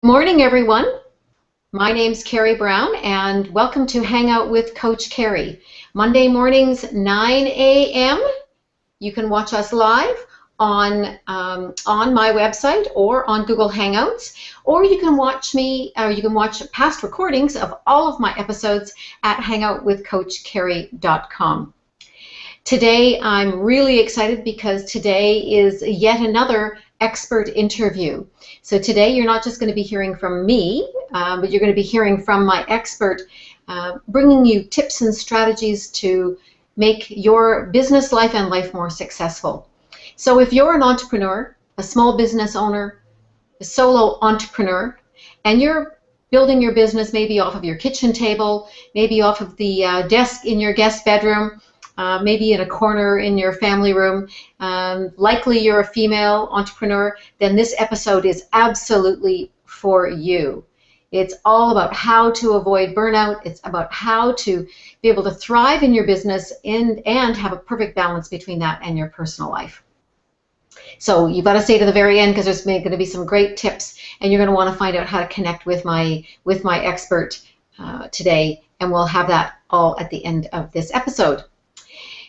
Morning, everyone. My name's Kerry Brown, and welcome to Hang Out with Coach Kerry. Monday mornings, 9 a.m. You can watch us live on my website or on Google Hangouts, or you can watch past recordings of all of my episodes at hangoutwithcoachkerry.com. Today, I'm really excited because today is yet another expert interview. So today you're not just going to be hearing from me, but you're going to be hearing from my expert, bringing you tips and strategies to make your business life and life more successful. So if you're an entrepreneur, a small business owner, a solo entrepreneur, and you're building your business maybe off of your kitchen table, maybe off of the desk in your guest bedroom, maybe in a corner in your family room, likely you're a female entrepreneur, then this episode is absolutely for you. It's all about how to avoid burnout. It's about how to be able to thrive in your business and have a perfect balance between that and your personal life. So you've got to stay to the very end because there's going to be some great tips, and you're going to want to find out how to connect with my expert today, and we'll have that all at the end of this episode.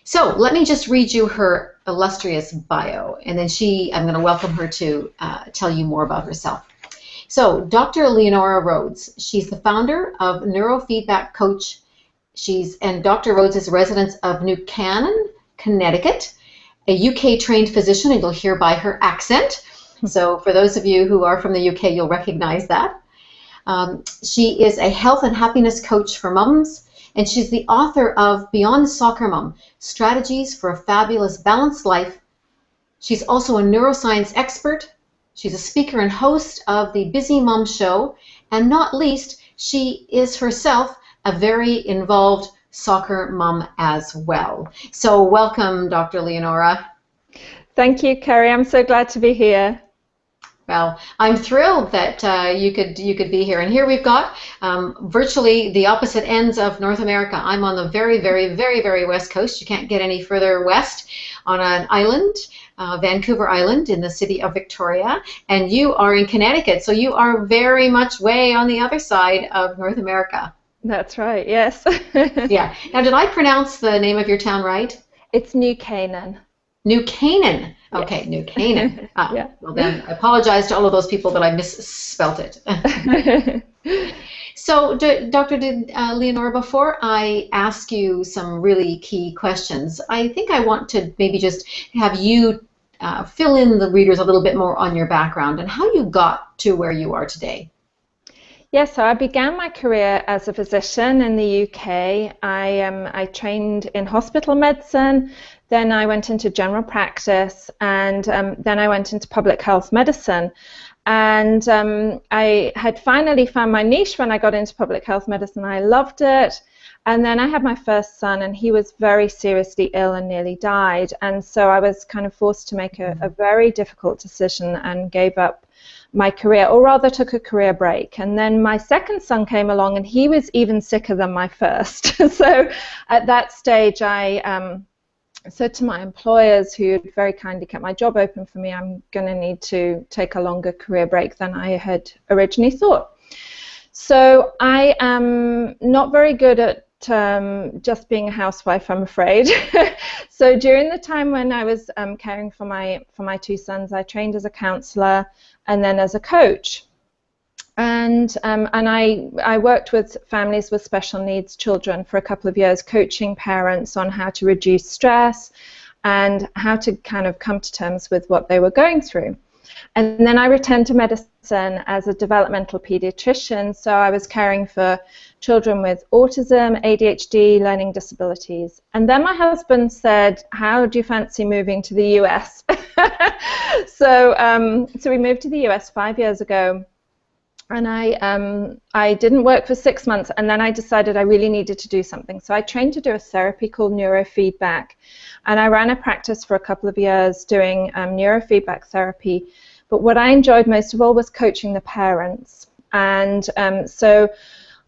So let me just read you her illustrious bio, and then I'm going to welcome her to tell you more about herself. So Dr. Leonaura Rhodes, she's the founder of Neurofeedback Coach. And Dr. Rhodes is a resident of New Canaan, Connecticut, a UK-trained physician, and you'll hear by her accent. So for those of you who are from the UK, you'll recognize that. She is a health and happiness coach for mums, and she's the author of Beyond Soccer Mom, Strategies for a Fabulous Balanced Life. She's also a neuroscience expert. She's a speaker and host of the Busy Mom Show, and not least, she is herself a very involved soccer mom as well. So welcome, Dr. Leonaura. Thank you, Kerry. I'm so glad to be here. Well, I'm thrilled that you could be here. And here we've got virtually the opposite ends of North America. I'm on the very, very, very, very west coast. You can't get any further west, on an island, Vancouver Island in the city of Victoria. And you are in Connecticut, so you are very much way on the other side of North America. That's right, yes. Yeah. Now, did I pronounce the name of your town right? It's New Canaan. New Canaan. Okay, yes. New Canaan. Yeah. Well, then I apologize to all of those people that I misspelt it. So, Dr. Leonaura, before I ask you some really key questions, I think I want to maybe just have you fill in the readers a little bit more on your background and how you got to where you are today. Yes, so I began my career as a physician in the UK. I trained in hospital medicine, then I went into general practice, and then I went into public health medicine. And I had finally found my niche when I got into public health medicine. I loved it. And then I had my first son, and he was very seriously ill and nearly died. And so I was kind of forced to make a very difficult decision and gave up my career, or rather took a career break. And then my second son came along, and he was even sicker than my first. So at that stage, I said to my employers, who had very kindly kept my job open for me, I'm going to need to take a longer career break than I had originally thought. So I am not very good at just being a housewife, I'm afraid. So during the time when I was caring for my two sons, I trained as a counselor and then as a coach. And I worked with families with special needs children for a couple of years, coaching parents on how to reduce stress and how to kind of come to terms with what they were going through. And then I returned to medicine as a developmental pediatrician, so I was caring for children with autism, ADHD, learning disabilities. And then my husband said, how do you fancy moving to the US? So we moved to the US 5 years ago. And I didn't work for 6 months, and then I decided I really needed to do something. So I trained to do a therapy called neurofeedback, and I ran a practice for a couple of years doing neurofeedback therapy. But what I enjoyed most of all was coaching the parents. And so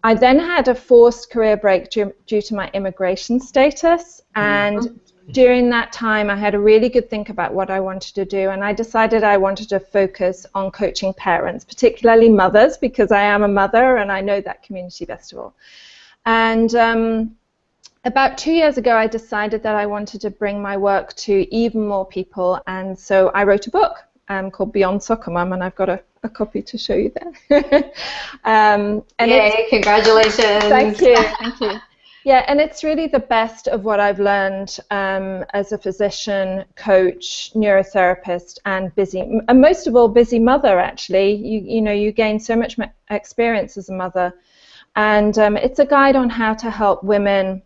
I then had a forced career break due to my immigration status, and during that time, I had a really good think about what I wanted to do, and I decided I wanted to focus on coaching parents, particularly mothers, because I am a mother and I know that community best of all. And about 2 years ago, I decided that I wanted to bring my work to even more people, and so I wrote a book called Beyond Soccer Mum, and I've got a copy to show you there. And yay, congratulations. Thank you, thank you. Yeah, and it's really the best of what I've learned as a physician, coach, neurotherapist, and most of all, busy mother, actually. You know, you gain so much experience as a mother. And it's a guide on how to help women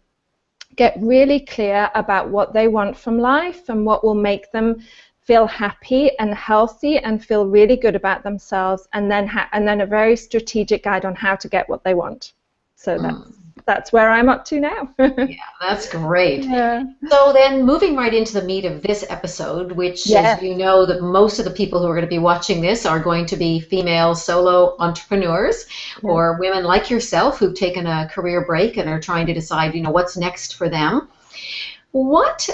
get really clear about what they want from life and what will make them feel happy and healthy and feel really good about themselves, and then a very strategic guide on how to get what they want. So that's where I'm up to now. Yeah, that's great. Yeah. So then moving right into the meat of this episode, which, as you know, that most of the people who are going to be watching this are going to be female solo entrepreneurs or women like yourself who've taken a career break and are trying to decide, you know, what's next for them. What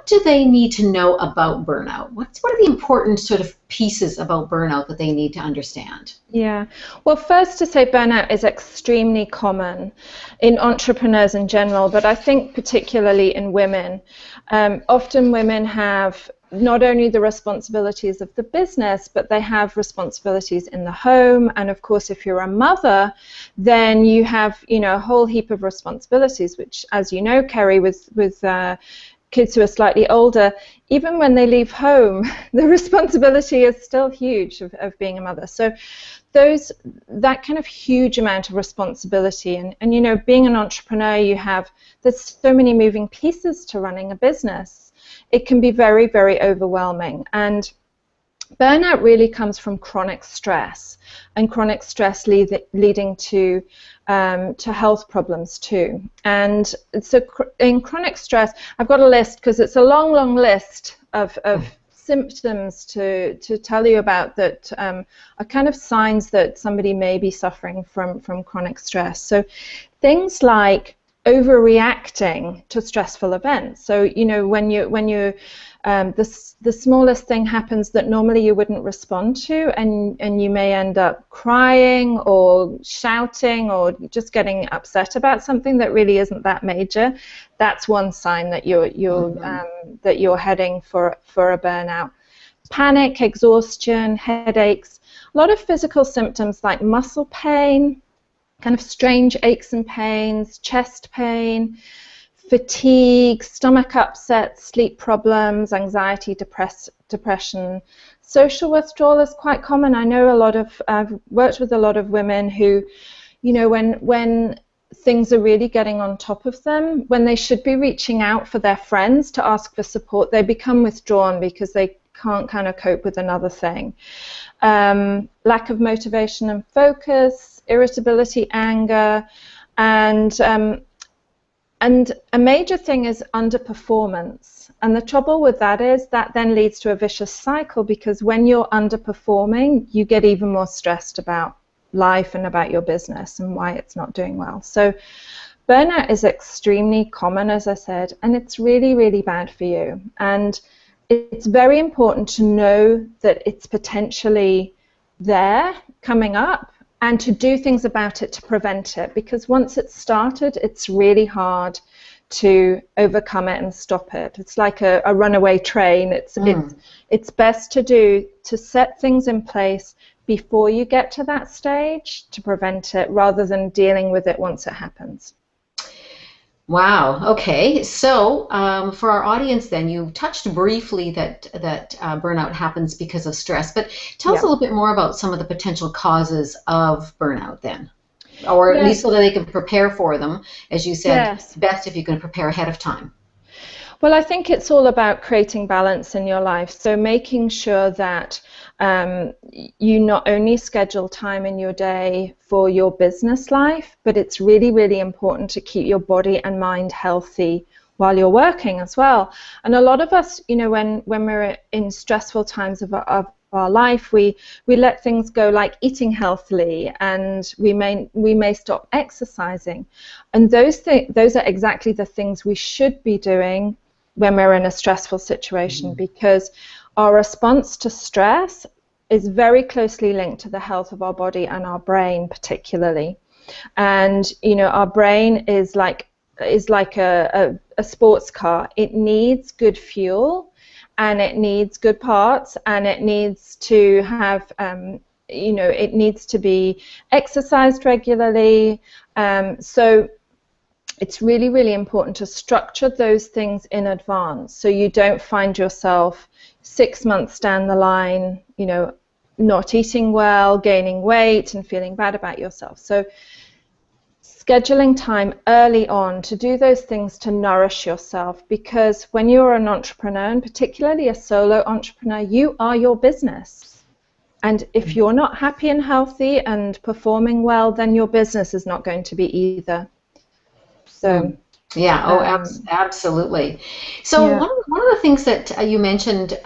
do they need to know about burnout? What are the important sort of pieces about burnout that they need to understand? Yeah. Well, first to say burnout is extremely common in entrepreneurs in general, but I think particularly in women. Often women have not only the responsibilities of the business, but they have responsibilities in the home. And of course, if you're a mother, then you have, you know, a whole heap of responsibilities, which, as you know, Kerry, with kids who are slightly older, even when they leave home, the responsibility is still huge of being a mother. So that kind of huge amount of responsibility, and you know, being an entrepreneur, there's so many moving pieces to running a business. It can be very, very overwhelming. And burnout really comes from chronic stress, and chronic stress leading to health problems too. And so in chronic stress, I've got a list because it's a long, long list of symptoms to tell you about that are kind of signs that somebody may be suffering from chronic stress. So things like overreacting to stressful events. So, you know, when you the smallest thing happens that normally you wouldn't respond to, and you may end up crying or shouting or just getting upset about something that really isn't that major. That's one sign that you're heading for a burnout. Panic, exhaustion, headaches, a lot of physical symptoms like muscle pain, kind of strange aches and pains, chest pain, fatigue, stomach upset, sleep problems, anxiety, depression. Social withdrawal is quite common. I know I've worked with a lot of women who, you know, when things are really getting on top of them, when they should be reaching out for their friends to ask for support, they become withdrawn because they can't kind of cope with another thing. Lack of motivation and focus, irritability, anger, and a major thing is underperformance. And the trouble with that is that then leads to a vicious cycle, because when you're underperforming, you get even more stressed about life and about your business and why it's not doing well. So burnout is extremely common, as I said, and it's really, really bad for you. And it's very important to know that it's potentially there, coming up, and to do things about it to prevent it, because once it's started, it's really hard to overcome it and stop it. It's like a runaway train. It's best to set things in place before you get to that stage to prevent it, rather than dealing with it once it happens. Wow. Okay. So for our audience, then, you touched briefly that burnout happens because of stress, but tell us a little bit more about some of the potential causes of burnout, then, or at least so that they can prepare for them. As you said, it's best if you can prepare ahead of time. Well, I think it's all about creating balance in your life. So making sure that you not only schedule time in your day for your business life, but it's really, really important to keep your body and mind healthy while you're working as well. And a lot of us, you know, when we're in stressful times of our life, we let things go, like eating healthily, and we may stop exercising. And those are exactly the things we should be doing when we're in a stressful situation, because our response to stress is very closely linked to the health of our body and our brain particularly. And our brain is like a sports car. It needs good fuel, and it needs good parts, and it needs to have it needs to be exercised regularly. So it's really, really important to structure those things in advance, so you don't find yourself 6 months down the line, not eating well, gaining weight, and feeling bad about yourself. So scheduling time early on to do those things to nourish yourself, because when you're an entrepreneur, and particularly a solo entrepreneur, you are your business. And if you're not happy and healthy and performing well, then your business is not going to be either. So, yeah, absolutely. So yeah. one of the things that you mentioned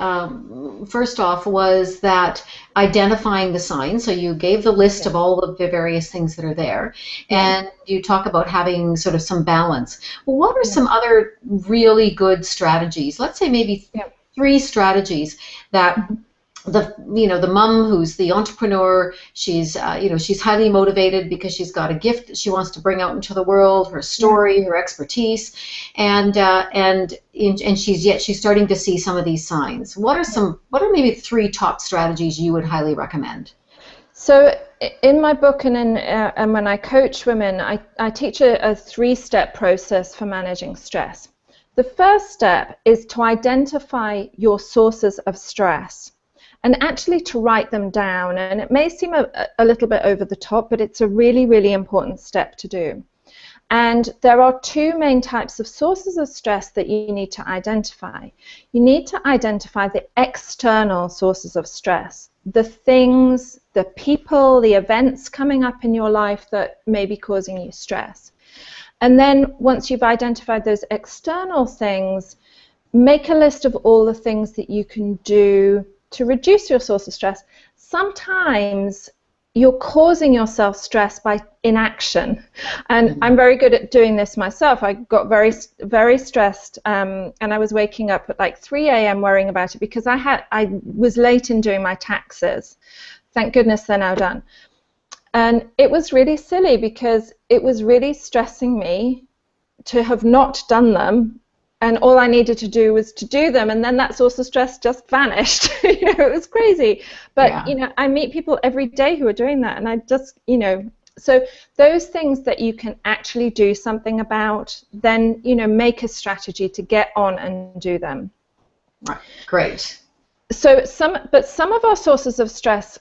first off was that identifying the signs. So you gave the list of all of the various things that are there, and you talk about having sort of some balance. Well, what are some other really good strategies? Let's say maybe 3 strategies that the mom who's the entrepreneur, she's she's highly motivated because she's got a gift that she wants to bring out into the world, her story, her expertise, and she's starting to see some of these signs. What are maybe 3 top strategies you would highly recommend? So in my book and when I coach women, I teach a 3-step process for managing stress. The first step is to identify your sources of stress, and actually to write them down. And it may seem a little bit over the top, but it's a really, really important step to do. And there are 2 main types of sources of stress that you need to identify. You need to identify the external sources of stress, the things, the people, the events coming up in your life that may be causing you stress. And then once you've identified those external things, make a list of all the things that you can do to reduce your source of stress. Sometimes you're causing yourself stress by inaction, and I'm very good at doing this myself. I got very, very stressed, and I was waking up at like 3 a.m. worrying about it because I was late in doing my taxes. Thank goodness they're now done. And it was really silly because it was really stressing me to have not done them. And all I needed to do was to do them, and then that source of stress just vanished. It was crazy. But I meet people every day who are doing that, and I just, so those things that you can actually do something about, then make a strategy to get on and do them. Right. Great. So some of our sources of stress,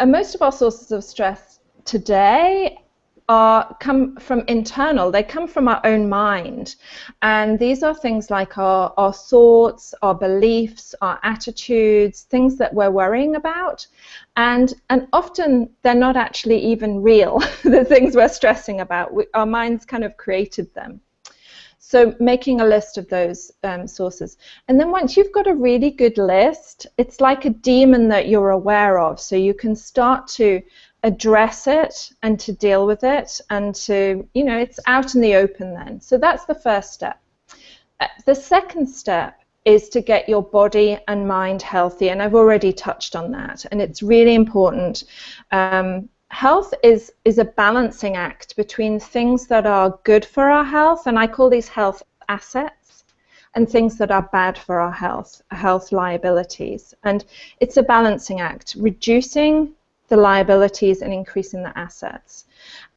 most of our sources of stress today come from internal. They come from our own mind, and these are things like our thoughts, our beliefs, our attitudes, things that we're worrying about, and often they're not actually even real. The things we're stressing about, our minds kind of created them. So making a list of those sources, and then once you've got a really good list, it's like a demon that you're aware of, so you can start to address it and to deal with it, and to, it's out in the open then. So that's the first step. The second step is to get your body and mind healthy, and I've already touched on that, and it's really important. Health is a balancing act between things that are good for our health, and I call these health assets, and things that are bad for our health liabilities. And it's a balancing act, reducing the liabilities and increasing the assets,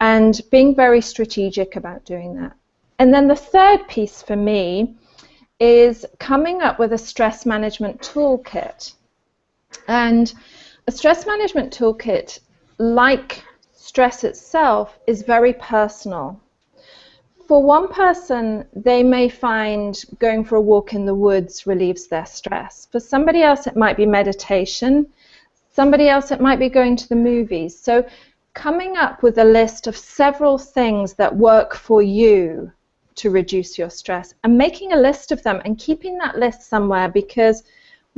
and being very strategic about doing that. And then the third piece for me is coming up with a stress management toolkit. And a stress management toolkit, like stress itself, is very personal. For one person, they may find going for a walk in the woods relieves their stress. For somebody else, it might be meditation. Somebody else, it might be going to the movies. So coming up with a list of several things that work for you to reduce your stress, and making a list of them and keeping that list somewhere, because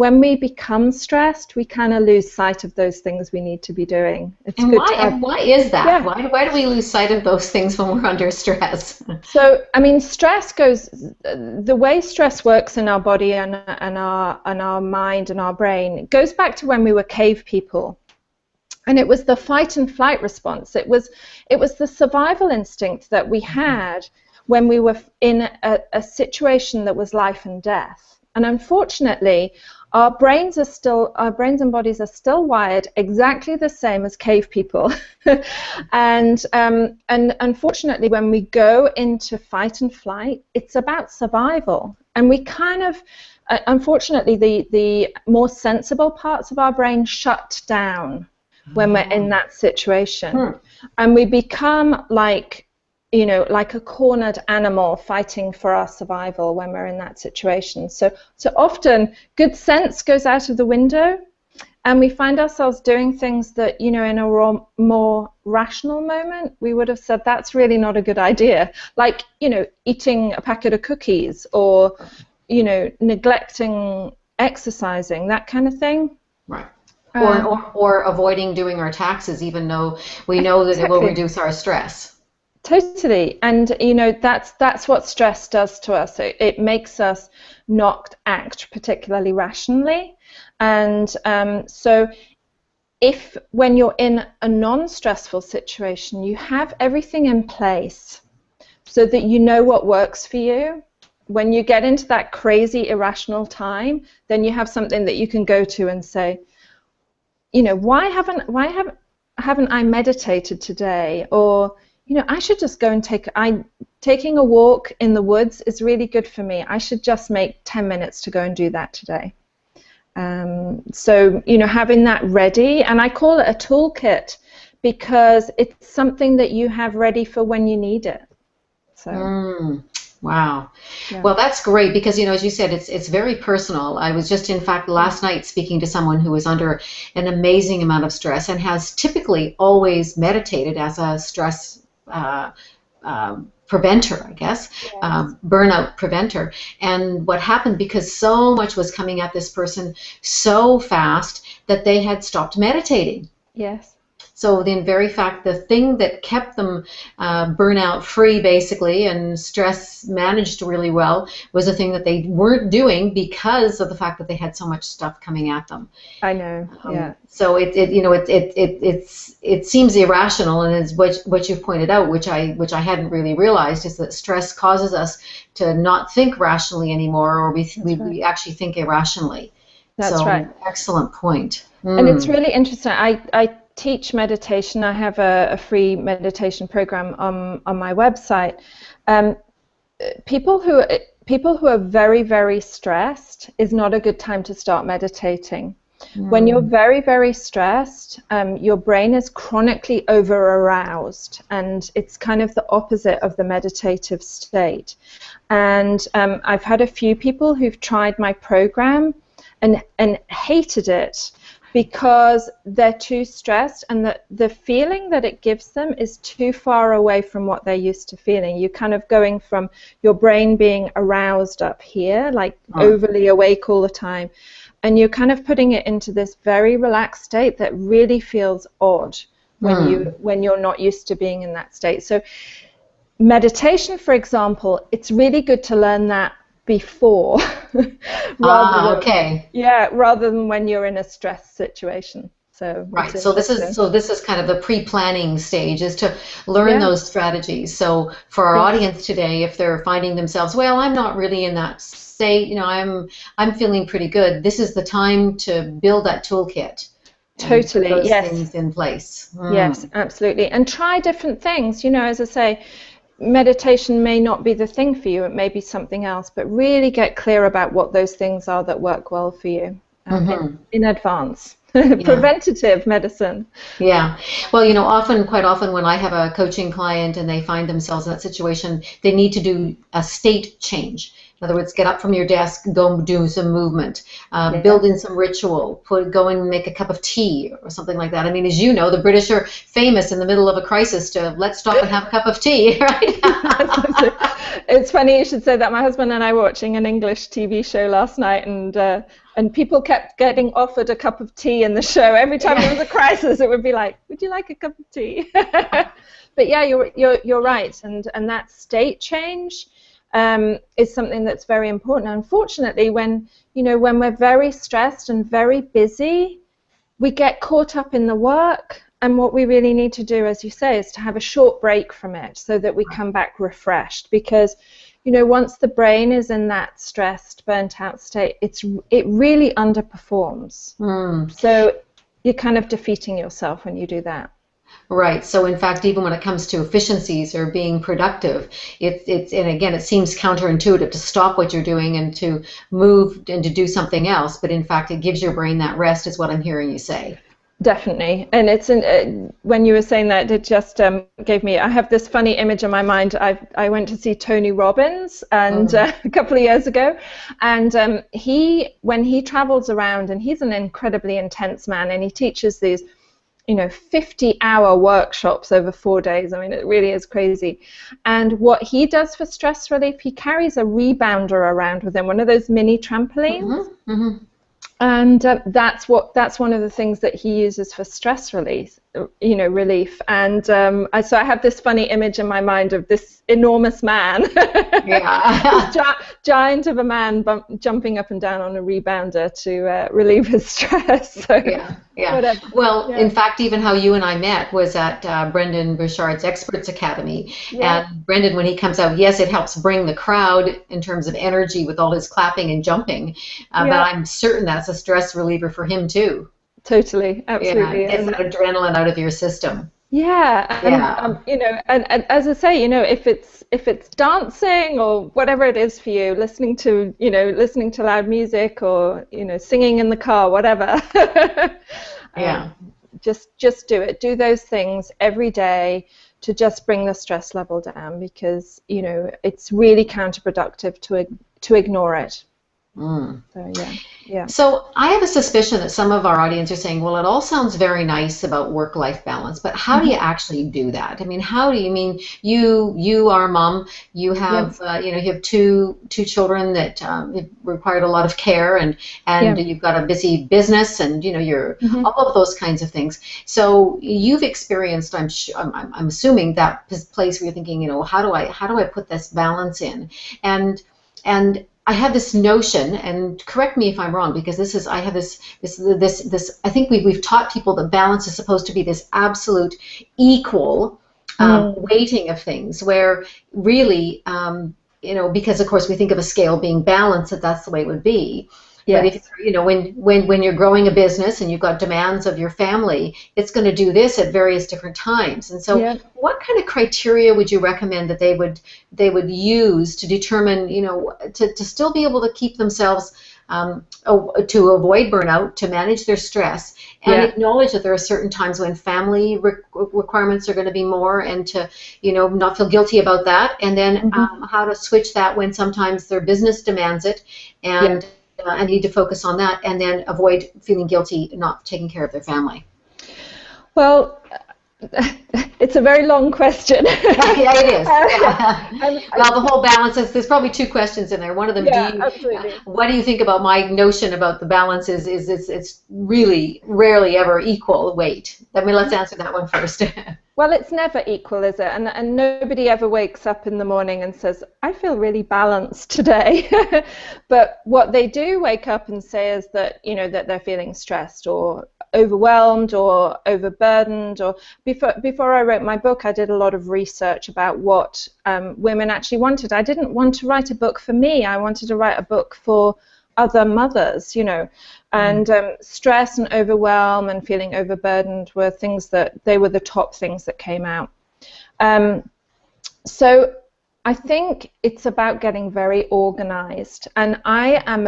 when we become stressed, we kind of lose sight of those things we need to be doing. And why is that? Yeah. Why do we lose sight of those things when we're under stress? So, I mean, the way stress works in our body and our mind and our brain, it goes back to when we were cave people. And it was the fight and flight response. It was the survival instinct that we had when we were in a situation that was life and death. And unfortunately, our brains and bodies are still wired exactly the same as cave people. and unfortunately, when we go into fight and flight, it's about survival. And we kind of, unfortunately, the more sensible parts of our brain shut down when we're in that situation. And we become like a cornered animal fighting for our survival when we're in that situation. So often good sense goes out of the window, and we find ourselves doing things that, in a more rational moment, we would have said that's really not a good idea. Like, eating a packet of cookies, or, neglecting exercising, that kind of thing. Right. Or avoiding doing our taxes, even though we know that it will reduce our stress. Totally. And that's what stress does to us. It makes us not act particularly rationally. And so if when you're in a non-stressful situation, you have everything in place so that you know what works for you. When you get into that crazy irrational time, then you have something that you can go to and say, why haven't I meditated today? Or I should just go and taking a walk in the woods is really good for me. I should just make 10 minutes to go and do that today. So, having that ready, and I call it a toolkit because it's something that you have ready for when you need it. So. Wow. Yeah. Well, that's great because, as you said, it's very personal. I was just, in fact, last night speaking to someone who was under an amazing amount of stress and has typically always meditated as a stress preventer, I guess, yes. Burnout preventer. And what happened, because so much was coming at this person so fast, that they had stopped meditating. Yes. So the very fact, the thing that kept them burnout free, basically, and stress managed really well, was a thing that they weren't doing because of the fact that they had so much stuff coming at them. I know. Yeah. So it seems irrational, and is what you've pointed out, which I hadn't really realized, is that stress causes us to not think rationally anymore, or we actually think irrationally. That's right. Excellent point. And it's really interesting. I teach meditation. I have a free meditation program on my website. People who are very, very stressed is not a good time to start meditating. When you're very, very stressed, your brain is chronically over-aroused, and it's kind of the opposite of the meditative state. And I've had a few people who've tried my program and hated it, because they're too stressed, and the feeling that it gives them is too far away from what they're used to feeling. You're kind of going from your brain being aroused up here, like overly awake all the time, and you're kind of putting it into this very relaxed state that really feels odd when you're not used to being in that state. So meditation, for example, it's really good to learn that before rather than when you're in a stress situation. So right. So this is kind of the pre-planning stage, is to learn those strategies. So for our audience today, if they're finding themselves, well, I'm not really in that state, I'm feeling pretty good, this is the time to build that toolkit. Totally. Put those things in place. Yes, absolutely. And try different things. As I say, meditation may not be the thing for you, it may be something else, but really get clear about what those things are that work well for you in advance. Preventative medicine. Yeah. Well, quite often when I have a coaching client and they find themselves in that situation, they need to do a state change. In other words, get up from your desk, go do some movement, Yeah. build in some ritual, go and make a cup of tea or something like that. I mean, as you know, the British are famous in the middle of a crisis to let's stop and have a cup of tea, right? It's funny you should say that. My husband and I were watching an English TV show last night, and people kept getting offered a cup of tea in the show. Every time there was a crisis, it would be like, "Would you like a cup of tea?" But yeah, you're right, and that state change is something that's very important. Unfortunately, when we're very stressed and very busy, we get caught up in the work, and what we really need to do, as you say, is to have a short break from it so that we come back refreshed, because once the brain is in that stressed, burnt out state, it really underperforms. So you're kind of defeating yourself when you do that. Right. So in fact, even when it comes to efficiencies or being productive, and again, it seems counterintuitive to stop what you're doing and to move and to do something else. But in fact, it gives your brain that rest, is what I'm hearing you say. Definitely. And it's when you were saying that, it just gave me, I have this funny image in my mind. I went to see Tony Robbins and a couple of years ago, and when he travels around, and he's an incredibly intense man, and he teaches these 50-hour workshops over 4 days. I mean, it really is crazy. And what he does for stress relief, he carries a rebounder around with him, one of those mini trampolines. And that's one of the things that he uses for stress relief. And so I have this funny image in my mind of this enormous man, this giant of a man jumping up and down on a rebounder to relieve his stress. So, whatever. Well, in fact, even how you and I met was at Brendan Burchard's Experts Academy. And Brendan, when he comes out, yes, it helps bring the crowd in terms of energy with all his clapping and jumping, but I'm certain that's a stress reliever for him too. Totally, absolutely. Get that adrenaline out of your system. And as I say, if it's dancing or whatever it is for you, listening to loud music, or singing in the car, whatever. Just do it. Do those things every day to just bring the stress level down, because it's really counterproductive to ignore it. So I have a suspicion that some of our audience are saying, well, it all sounds very nice about work-life balance, but how do you actually do that? I mean, how do you mean you are a mom, you have you have two children that required a lot of care, and you've got a busy business, and you're all of those kinds of things. So you've experienced, I'm assuming, that place where you're thinking, how do I put this balance in? And I have this notion, and correct me if I'm wrong, because I have this. I think we've taught people that balance is supposed to be this absolute equal weighting of things, where really, because of course we think of a scale being balanced, that's the way it would be. But if when you're growing a business and you've got demands of your family, it's going to do this at various different times. And so, what kind of criteria would you recommend that they would use to determine, to still be able to keep themselves, to avoid burnout, to manage their stress, and acknowledge that there are certain times when family requirements are going to be more, and to not feel guilty about that, and then how to switch that when sometimes their business demands it, and I need to focus on that, and then avoid feeling guilty not taking care of their family. Well, it's a very long question. It is. Well, the whole balance there's probably two questions in there. One of them, what do you think about my notion about the balance is it's really rarely ever equal weight? I mean, let's answer that one first. Well, it's never equal, is it? And nobody ever wakes up in the morning and says, I feel really balanced today. But what they do wake up and say is that, that they're feeling stressed or overwhelmed or overburdened. Or before I wrote my book, I did a lot of research about what women actually wanted. I didn't want to write a book for me. I wanted to write a book for other mothers, and stress and overwhelm and feeling overburdened were things they were the top things that came out. So I think it's about getting very organized, and I am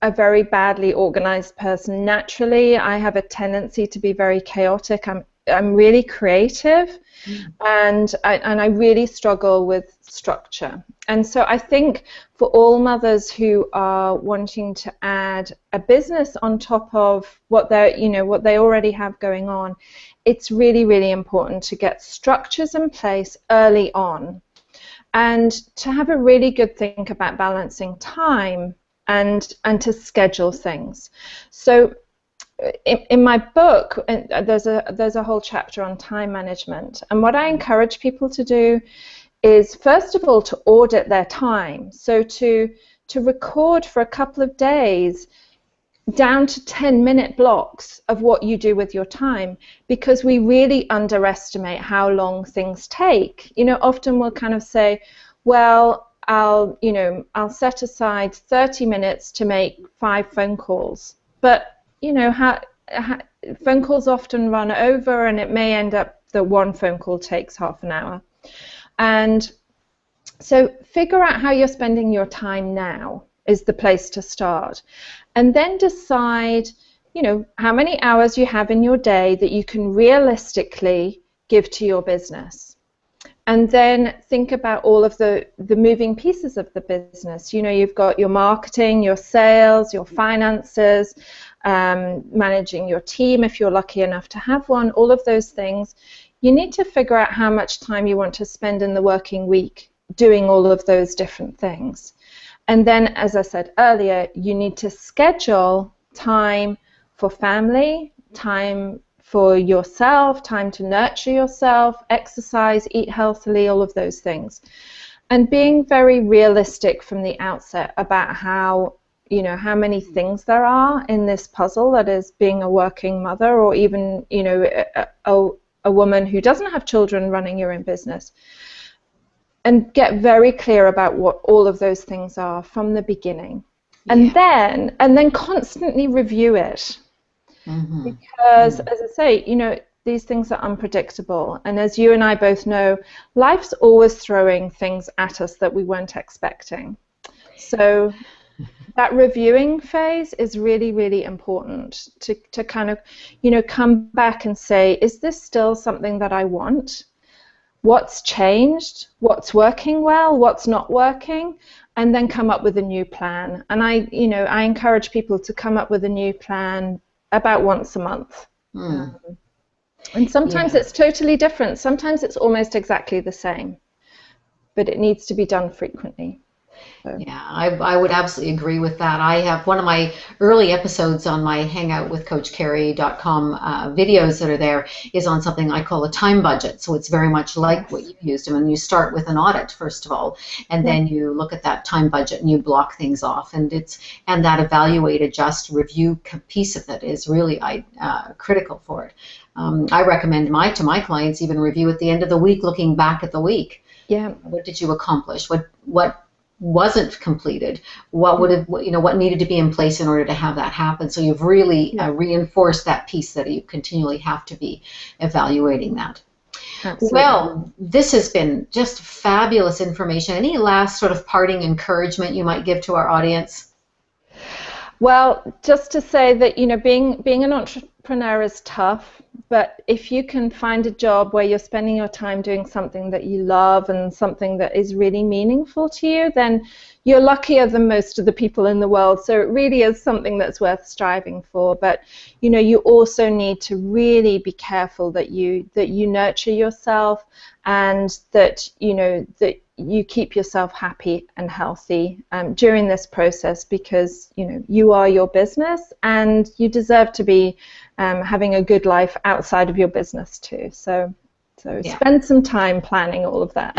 a very badly organized person. Naturally, I have a tendency to be very chaotic. I'm I'm really creative, and I really struggle with structure. And so I think for all mothers who are wanting to add a business on top of what they already have going on, it's really, really important to get structures in place early on, and to have a really good think about balancing time and to schedule things. So in my book, there's a whole chapter on time management, and what I encourage people to do is, first of all, to audit their time. So to record for a couple of days down to 10-minute blocks of what you do with your time, because we really underestimate how long things take. Often we'll kind of say, well, I'll set aside 30 minutes to make 5 phone calls, but phone calls often run over, and it may end up that one phone call takes half an hour. And so figure out how you're spending your time now is the place to start. And then decide, how many hours you have in your day that you can realistically give to your business. And then think about all of the moving pieces of the business. You've got your marketing, your sales, your finances, managing your team if you're lucky enough to have one, all of those things. You need to figure out how much time you want to spend in the working week doing all of those different things. And then, as I said earlier, you need to schedule time for family, time for yourself, time to nurture yourself, exercise, eat healthily, all of those things. And being very realistic from the outset about how many things there are in this puzzle that is being a working mother, or even, a woman who doesn't have children running your own business. And get very clear about what all of those things are from the beginning. And then constantly review it. Because, as I say, these things are unpredictable. And as you and I both know, life's always throwing things at us that we weren't expecting. So that reviewing phase is really, really important to kind of, come back and say, is this still something that I want? What's changed? What's working well? What's not working? And then come up with a new plan. And I encourage people to come up with a new plan about once a month. And sometimes it's totally different. Sometimes it's almost exactly the same. But it needs to be done frequently. So. Yeah, I would absolutely agree with that. I have one of my early episodes on my hangoutwithcoachkerry.com videos that are there is on something I call a time budget. So it's very much like what you used. I mean, you start with an audit, first of all, and then you look at that time budget and you block things off. And that evaluate, adjust, review piece of it is really critical for it. I recommend to my clients even review at the end of the week, looking back at the week. Yeah. What did you accomplish? What wasn't completed? What needed to be in place in order to have that happen? So you've really reinforced that piece that you continually have to be evaluating that. Absolutely. Well, this has been just fabulous information. Any last sort of parting encouragement you might give to our audience? Well, just to say that, being an entrepreneur is tough, but if you can find a job where you're spending your time doing something that you love and something that is really meaningful to you, then you're luckier than most of the people in the world. So it really is something that's worth striving for. But, you also need to really be careful that you nurture yourself, and that, that you keep yourself happy and healthy during this process, because you are your business, and you deserve to be having a good life outside of your business too. So spend some time planning all of that.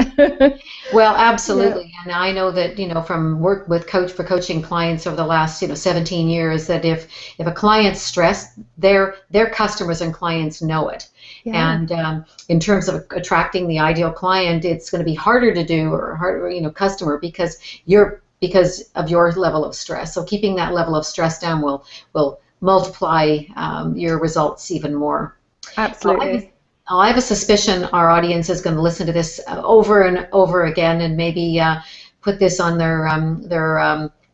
Well, absolutely. And I know that, from work with coaching clients over the last, 17 years, that if a client's stressed, their customers and clients know it. Yeah. And in terms of attracting the ideal client, it's going to be harder to do, or harder, customer, because of your level of stress. So keeping that level of stress down will multiply your results even more. Absolutely. I have a suspicion our audience is going to listen to this over and over again, and maybe put this on their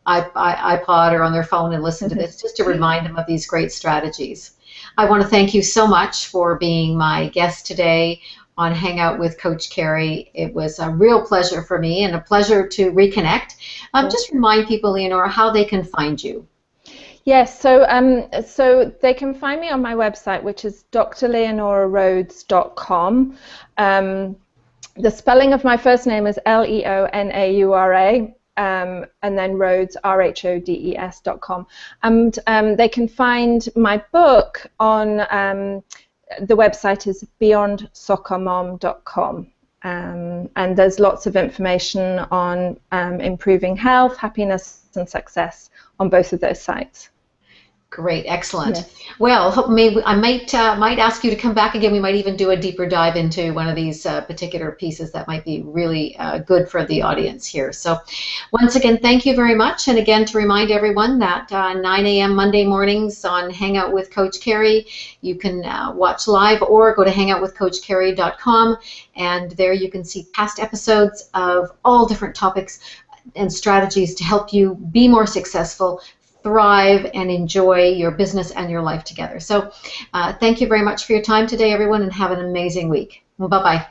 iPod or on their phone and listen to this, just to remind them of these great strategies. I want to thank you so much for being my guest today on Hangout with Coach Kerry. It was a real pleasure for me and a pleasure to reconnect. Just remind people, Leonora, how they can find you. Yes, so they can find me on my website, which is drleonaurarhodes.com. The spelling of my first name is Leonaura, and then Rhodes, Rhodes.com. And they can find my book on the website is beyondsoccermom.com. And there's lots of information on improving health, happiness, and success on both of those sites. Great, excellent. Yes. Well, maybe I might ask you to come back again. We might even do a deeper dive into one of these particular pieces that might be really good for the audience here. So once again, thank you very much. And again, to remind everyone that 9 a.m. Monday mornings on Hangout with Coach Kerry, you can watch live or go to hangoutwithcoachkerry.com, and there you can see past episodes of all different topics and strategies to help you be more successful, thrive, and enjoy your business and your life together. So thank you very much for your time today, everyone, and have an amazing week. Bye-bye.